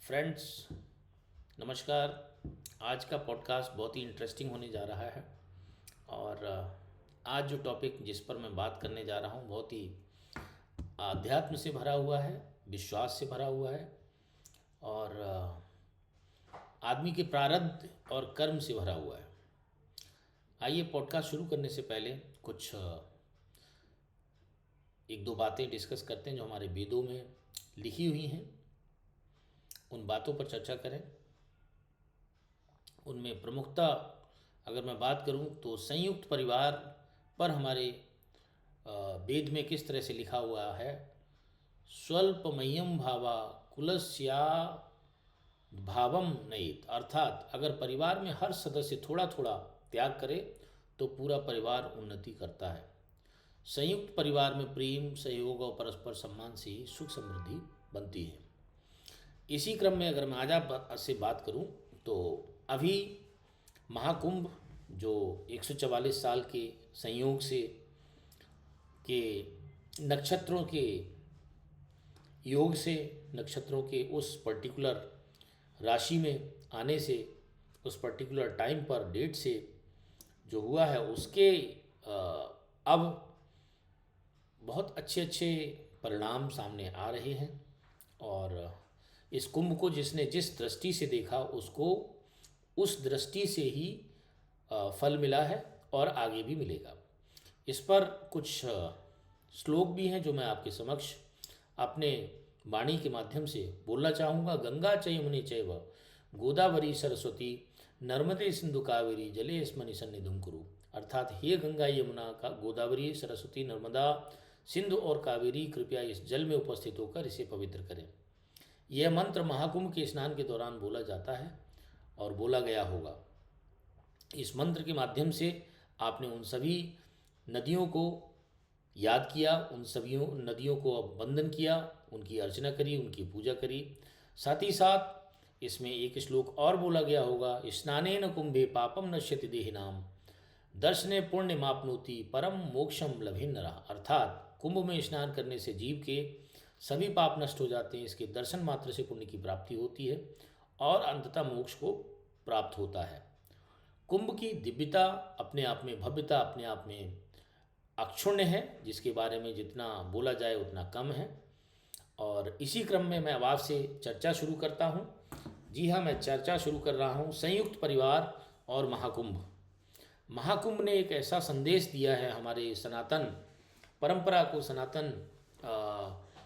Friends, नमस्कार। आज का पॉडकास्ट बहुत ही इंटरेस्टिंग होने जा रहा है। और आज जो टॉपिक जिस पर मैं बात करने जा रहा हूँ बहुत ही आध्यात्म से भरा हुआ है, विश्वास से भरा हुआ है और आदमी के प्रारब्ध और कर्म से भरा हुआ है। आइए पॉडकास्ट शुरू करने से पहले कुछ एक दो बातें डिस्कस करते हैं जो हमारे वेदों में लिखी हुई हैं। उन बातों पर चर्चा करें। उनमें प्रमुखता अगर मैं बात करूं तो संयुक्त परिवार पर हमारे वेद में किस तरह से लिखा हुआ है। स्वल्पमय्यम भावा कुलस्या भावम नयेत, अर्थात अगर परिवार में हर सदस्य थोड़ा थोड़ा त्याग करे तो पूरा परिवार उन्नति करता है। संयुक्त परिवार में प्रेम, सहयोग और परस्पर सम्मान से ही सुख समृद्धि बनती है। इसी क्रम में अगर मैं आज आप से बात करूं तो अभी महाकुंभ जो 144 साल के संयोग से के नक्षत्रों के योग से, नक्षत्रों के उस पर्टिकुलर राशि में आने से, उस पर्टिकुलर टाइम पर डेट से जो हुआ है उसके अब बहुत अच्छे अच्छे परिणाम सामने आ रहे हैं। और इस कुंभ को जिसने जिस दृष्टि से देखा उसको उस दृष्टि से ही फल मिला है और आगे भी मिलेगा। इस पर कुछ श्लोक भी हैं जो मैं आपके समक्ष अपने वाणी के माध्यम से बोलना चाहूँगा। गंगा च यमुने चैव गोदावरी सरस्वती नर्मदे सिंधु कावेरी जलेस्मिन् सन्निधिं कुरु, अर्थात हे गंगा, यमुना, का गोदावरी, सरस्वती, नर्मदा, सिंधु और कावेरी, कृपया इस जल में उपस्थित होकर इसे पवित्र करें। यह मंत्र महाकुंभ के स्नान के दौरान बोला जाता है और बोला गया होगा। इस मंत्र के माध्यम से आपने उन सभी नदियों को याद किया, उन सभी नदियों को वंदन किया, उनकी अर्चना करी, उनकी पूजा करी। साथ ही साथ इसमें एक श्लोक और बोला गया होगा, स्नानेन कुंभे पापम नश्यति देहिनाम दर्शने पुण्य मापनोति परम मोक्षम लभे नरः, अर्थात कुंभ में स्नान करने से जीव के सभी पाप नष्ट हो जाते हैं। इसके दर्शन मात्र से पुण्य की प्राप्ति होती है और अंततः मोक्ष को प्राप्त होता है। कुंभ की दिव्यता अपने आप में, भव्यता अपने आप में अक्षुण्य है, जिसके बारे में जितना बोला जाए उतना कम है। और इसी क्रम में मैं अब आपसे चर्चा शुरू करता हूँ। जी हाँ, मैं चर्चा शुरू कर रहा हूँ संयुक्त परिवार और महाकुंभ। महाकुंभ ने एक ऐसा संदेश दिया है हमारे सनातन परंपरा को, सनातन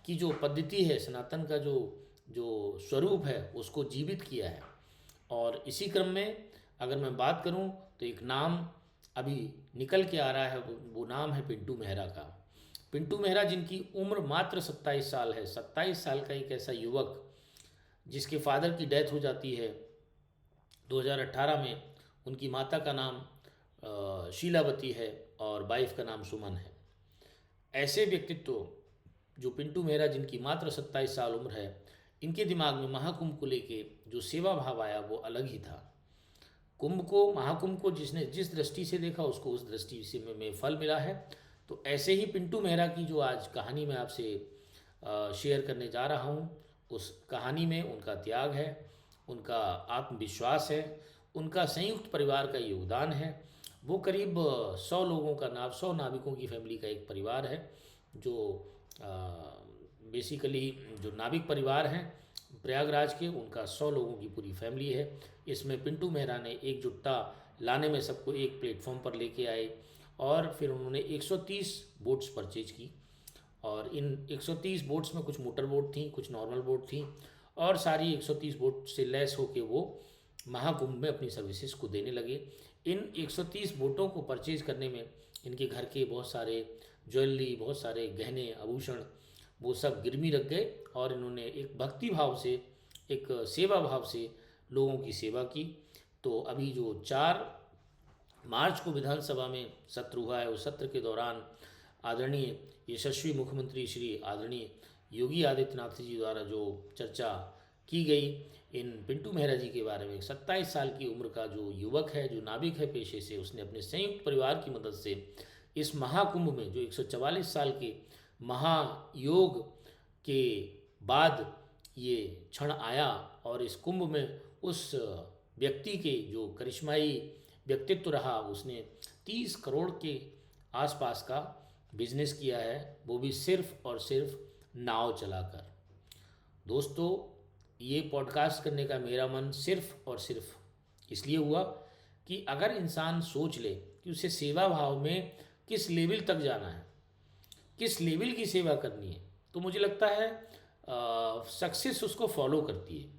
की जो पद्धति है, सनातन का जो जो स्वरूप है उसको जीवित किया है। और इसी क्रम में अगर मैं बात करूं तो एक नाम अभी निकल के आ रहा है, वो नाम है पिंटू मेहरा का। पिंटू मेहरा जिनकी उम्र मात्र 27 साल है। 27 साल का एक ऐसा युवक जिसके फादर की डेथ हो जाती है 2018 में। उनकी माता का नाम शीलावती है और वाइफ का नाम सुमन है। ऐसे व्यक्तित्व जो पिंटू मेहरा जिनकी मात्र 27 साल उम्र है, इनके दिमाग में महाकुंभ को लेके जो सेवा भाव आया वो अलग ही था। कुंभ को, महाकुंभ को जिसने जिस दृष्टि से देखा उसको उस दृष्टि से में फल मिला है। तो ऐसे ही पिंटू मेहरा की जो आज कहानी मैं आपसे शेयर करने जा रहा हूँ, उस कहानी में उनका त्याग है, उनका आत्मविश्वास है, उनका संयुक्त परिवार का योगदान है। वो करीब 100 लोगों का 100 नाविकों की फैमिली का एक परिवार है जो बेसिकली जो नाविक परिवार हैं प्रयागराज के, उनका 100 लोगों की पूरी फैमिली है। इसमें पिंटू मेहरा ने एकजुटता लाने में सबको एक प्लेटफॉर्म पर लेके आए और फिर उन्होंने 130 बोट्स परचेज की। और इन 130 बोट्स में कुछ मोटर बोट थी, कुछ नॉर्मल बोट थी और सारी 130 बोट से लैस होके वो महाकुंभ में अपनी सर्विसेज को देने लगे। इन 130 बोटों को परचेज करने में इनके घर के बहुत सारे ज्वेलरी, बहुत सारे गहने, आभूषण, वो सब गिरवी रख गए और इन्होंने एक भक्ति भाव से, एक सेवा भाव से लोगों की सेवा की। तो अभी जो 4 मार्च को विधानसभा में सत्र हुआ है, उस सत्र के दौरान आदरणीय यशस्वी मुख्यमंत्री श्री आदरणीय योगी आदित्यनाथ जी द्वारा जो चर्चा की गई इन पिंटू मेहरा जी के बारे में, 27 साल की उम्र का जो युवक है, जो नाविक है पेशे से, उसने अपने संयुक्त परिवार की मदद से इस महाकुंभ में जो 144 साल के महायोग के बाद ये क्षण आया और इस कुंभ में उस व्यक्ति के जो करिश्माई व्यक्तित्व रहा, उसने 30 करोड़ के आसपास का बिजनेस किया है, वो भी सिर्फ और सिर्फ नाव चलाकर। दोस्तों, ये पॉडकास्ट करने का मेरा मन सिर्फ और सिर्फ इसलिए हुआ कि अगर इंसान सोच ले कि उसे सेवा भाव में किस लेवल तक जाना है, किस लेवल की सेवा करनी है, तो मुझे लगता है सक्सेस उसको फॉलो करती है।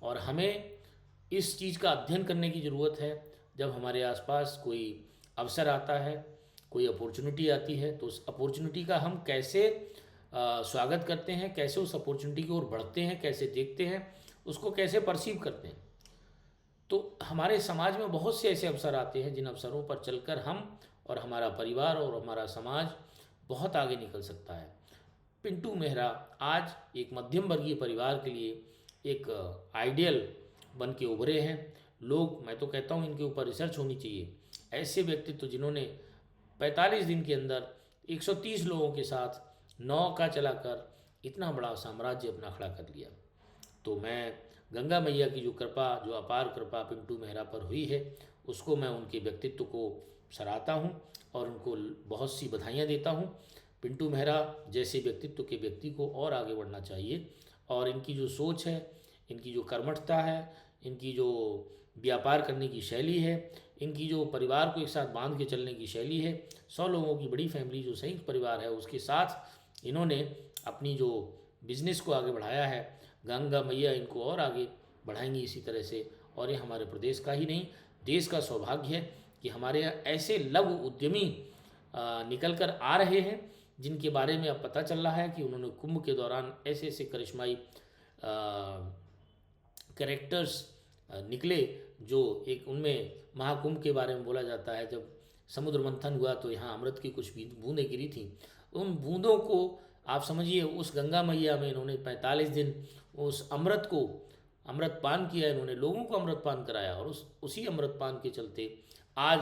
और हमें इस चीज़ का अध्ययन करने की ज़रूरत है। जब हमारे आसपास कोई अवसर आता है, कोई अपॉर्चुनिटी आती है, तो उस अपॉर्चुनिटी का हम कैसे स्वागत करते हैं, कैसे उस अपॉर्चुनिटी की ओर बढ़ते हैं, कैसे देखते हैं, उसको कैसे परसीव करते हैं। तो हमारे समाज में बहुत से ऐसे अवसर आते हैं जिन अवसरों पर चलकर हम और हमारा परिवार और हमारा समाज बहुत आगे निकल सकता है। पिंटू मेहरा आज एक मध्यम वर्गीय परिवार के लिए एक आइडियल बन के उभरे हैं। लोग, मैं तो कहता हूँ इनके ऊपर रिसर्च होनी चाहिए। ऐसे व्यक्तित्व जिन्होंने 45 दिन के अंदर 130 लोगों के साथ नौका चलाकर इतना बड़ा साम्राज्य अपना खड़ा कर लिया। तो मैं गंगा मैया की जो कृपा, जो अपार कृपा पिंटू मेहरा पर हुई है, उसको मैं उनके व्यक्तित्व को सराहता हूँ और उनको बहुत सी बधाइयाँ देता हूँ। पिंटू मेहरा जैसे व्यक्तित्व के व्यक्ति को और आगे बढ़ना चाहिए, और इनकी जो सोच है, इनकी जो कर्मठता है, इनकी जो व्यापार करने की शैली है, इनकी जो परिवार को एक साथ बांध के चलने की शैली है, 100 लोगों की बड़ी फैमिली जो संयुक्त परिवार है, उसके साथ इन्होंने अपनी जो बिजनेस को आगे बढ़ाया है, गंगा मैया इनको और आगे बढ़ाएंगी इसी तरह से। और ये हमारे प्रदेश का ही नहीं, देश का सौभाग्य है कि हमारे यहाँ ऐसे लघु उद्यमी निकल कर आ रहे हैं, जिनके बारे में अब पता चल रहा है कि उन्होंने कुंभ के दौरान ऐसे ऐसे करिश्माई कैरेक्टर्स निकले, जो एक उनमें महाकुंभ के बारे में बोला जाता है, जब समुद्र मंथन हुआ तो यहाँ अमृत की कुछ बूंदें गिरी थी। उन बूंदों को आप समझिए, उस गंगा मैया में इन्होंने 45 दिन उस अमृत को अमृत पान किया, इन्होंने लोगों को अमृत पान कराया, और उसी अमृत पान के चलते आज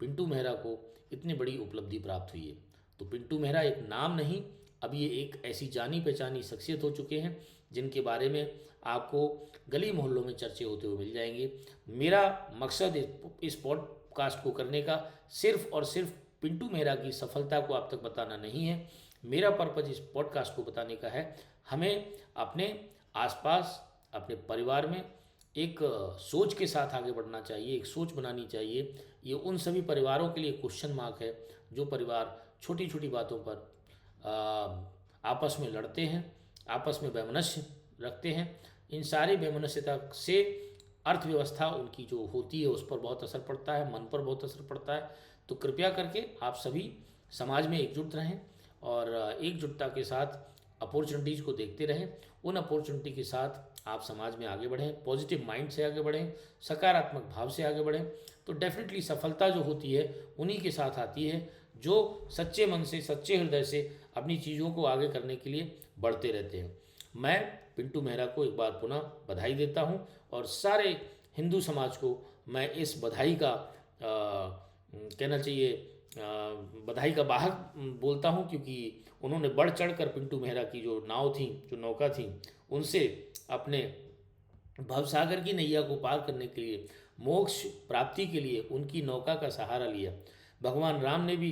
पिंटू मेहरा को इतनी बड़ी उपलब्धि प्राप्त हुई है। तो पिंटू मेहरा एक नाम नहीं, अब ये एक ऐसी जानी पहचानी शख्सियत हो चुके हैं जिनके बारे में आपको गली मोहल्लों में चर्चे होते हुए मिल जाएंगे। मेरा मकसद इस पॉडकास्ट को करने का सिर्फ और सिर्फ पिंटू मेहरा की सफलता को आप तक बताना नहीं है। मेरा पर्पज इस पॉडकास्ट को बताने का है, हमें अपने आसपास, अपने परिवार में एक सोच के साथ आगे बढ़ना चाहिए, एक सोच बनानी चाहिए। ये उन सभी परिवारों के लिए क्वेश्चन मार्क है जो परिवार छोटी छोटी बातों पर आपस में लड़ते हैं, आपस में वैमनस्य रखते हैं। इन सारी वैमनस्यता से अर्थव्यवस्था उनकी जो होती है उस पर बहुत असर पड़ता है, मन पर बहुत असर पड़ता है। तो कृपया करके आप सभी समाज में एकजुट रहें और एकजुटता के साथ अपॉर्चुनिटीज़ को देखते रहें। उन अपॉर्चुनिटी के साथ आप समाज में आगे बढ़ें, पॉजिटिव माइंड से आगे बढ़ें, सकारात्मक भाव से आगे बढ़ें। तो डेफिनेटली सफलता जो होती है उन्हीं के साथ आती है जो सच्चे मन से, सच्चे हृदय से अपनी चीज़ों को आगे करने के लिए बढ़ते रहते हैं। मैं पिंटू मेहरा को एक बार पुनः बधाई देता हूं, और सारे हिंदू समाज को मैं इस बधाई का कहना चाहिए बधाई का वाहक बोलता हूं, क्योंकि उन्होंने बढ़ चढ़ कर पिंटू मेहरा की जो नाव थी, जो नौका थी, उनसे अपने भवसागर की नैया को पार करने के लिए, मोक्ष प्राप्ति के लिए उनकी नौका का सहारा लिया। भगवान राम ने भी,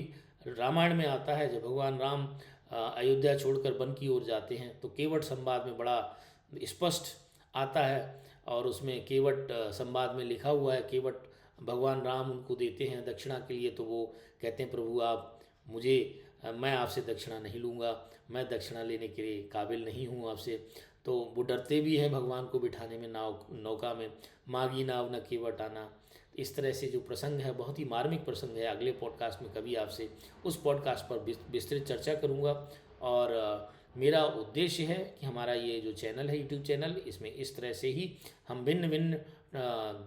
रामायण में आता है, जब भगवान राम अयोध्या छोड़कर वन की ओर जाते हैं तो केवट संवाद में बड़ा स्पष्ट आता है, और उसमें केवट संवाद में लिखा हुआ है, केवट भगवान राम उनको देते हैं दक्षिणा के लिए, तो वो कहते हैं प्रभु आप मुझे, मैं आपसे दक्षिणा नहीं लूँगा, मैं दक्षिणा लेने के लिए काबिल नहीं हूँ आपसे। तो वो डरते भी हैं भगवान को बिठाने में नौका में, मागी नाव न केवट आना। इस तरह से जो प्रसंग है बहुत ही मार्मिक प्रसंग है। अगले पॉडकास्ट में कभी आपसे उस पॉडकास्ट पर विस्तृत चर्चा करूँगा। और मेरा उद्देश्य है कि हमारा ये जो चैनल है, यूट्यूब चैनल, इसमें इस तरह से ही हम भिन्न भिन्न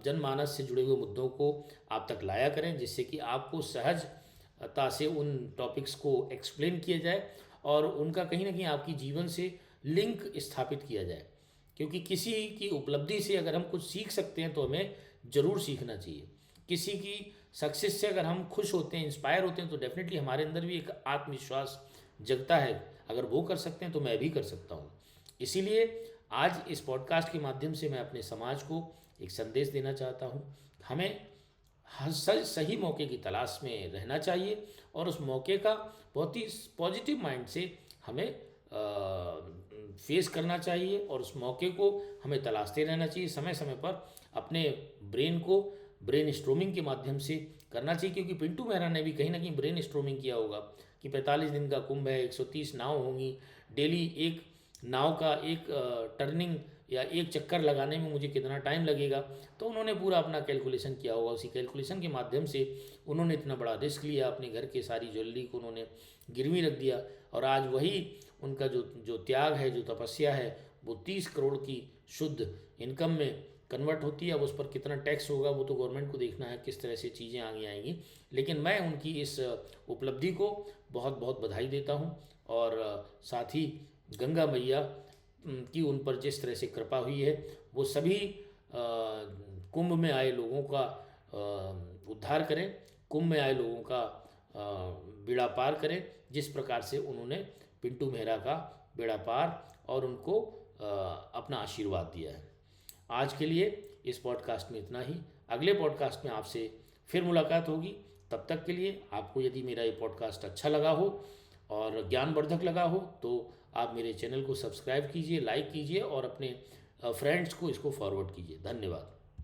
जनमानस से जुड़े हुए मुद्दों को आप तक लाया करें, जिससे कि आपको सहजता से उन टॉपिक्स को एक्सप्लेन किया जाए और उनका कहीं ना कहीं आपकी जीवन से लिंक स्थापित किया जाए। क्योंकि किसी की उपलब्धि से अगर हम कुछ सीख सकते हैं तो हमें ज़रूर सीखना चाहिए। किसी की सक्सेस से अगर हम खुश होते हैं, इंस्पायर होते हैं, तो डेफिनेटली हमारे अंदर भी एक आत्मविश्वास जगता है, अगर वो कर सकते हैं तो मैं भी कर सकता हूँ। इसीलिए आज इस पॉडकास्ट के माध्यम से मैं अपने समाज को एक संदेश देना चाहता हूँ। हमें सही मौके की तलाश में रहना चाहिए और उस मौके का बहुत ही पॉजिटिव माइंड से हमें फेस करना चाहिए और उस मौके को हमें तलाशते रहना चाहिए। समय समय पर अपने ब्रेन को ब्रेन स्ट्रोमिंग के माध्यम से करना चाहिए, क्योंकि पिंटू मेहरा ने भी कहीं ना कहीं ब्रेन स्ट्रोमिंग किया होगा कि 45 दिन का कुंभ है, 130 नाव होंगी, डेली एक नाव का एक टर्निंग या एक चक्कर लगाने में मुझे कितना टाइम लगेगा। तो उन्होंने पूरा अपना कैलकुलेशन किया होगा। उसी कैलकुलेशन के माध्यम से उन्होंने इतना बड़ा रिस्क लिया, अपने घर के सारी ज्वेलरी को उन्होंने गिरवी रख दिया और आज वही उनका जो जो त्याग है, जो तपस्या है, वो 30 करोड़ की शुद्ध इनकम में कन्वर्ट होती है। अब उस पर कितना टैक्स होगा वो तो गवर्नमेंट को देखना है, किस तरह से चीज़ें आगे आएंगी। लेकिन मैं उनकी इस उपलब्धि को बहुत बहुत बधाई देता हूँ और साथ ही गंगा मैया की उन पर जिस तरह से कृपा हुई है, वो सभी कुंभ में आए लोगों का उद्धार करें, कुंभ में आए लोगों का बेड़ा पार करें, जिस प्रकार से उन्होंने पिंटू मेहरा का बेड़ा पार और उनको अपना आशीर्वाद दिया है। आज के लिए इस पॉडकास्ट में इतना ही। अगले पॉडकास्ट में आपसे फिर मुलाकात होगी। तब तक के लिए आपको यदि मेरा ये पॉडकास्ट अच्छा लगा हो और ज्ञानवर्धक लगा हो तो आप मेरे चैनल को सब्सक्राइब कीजिए, लाइक कीजिए और अपने फ्रेंड्स को इसको फॉरवर्ड कीजिए। धन्यवाद।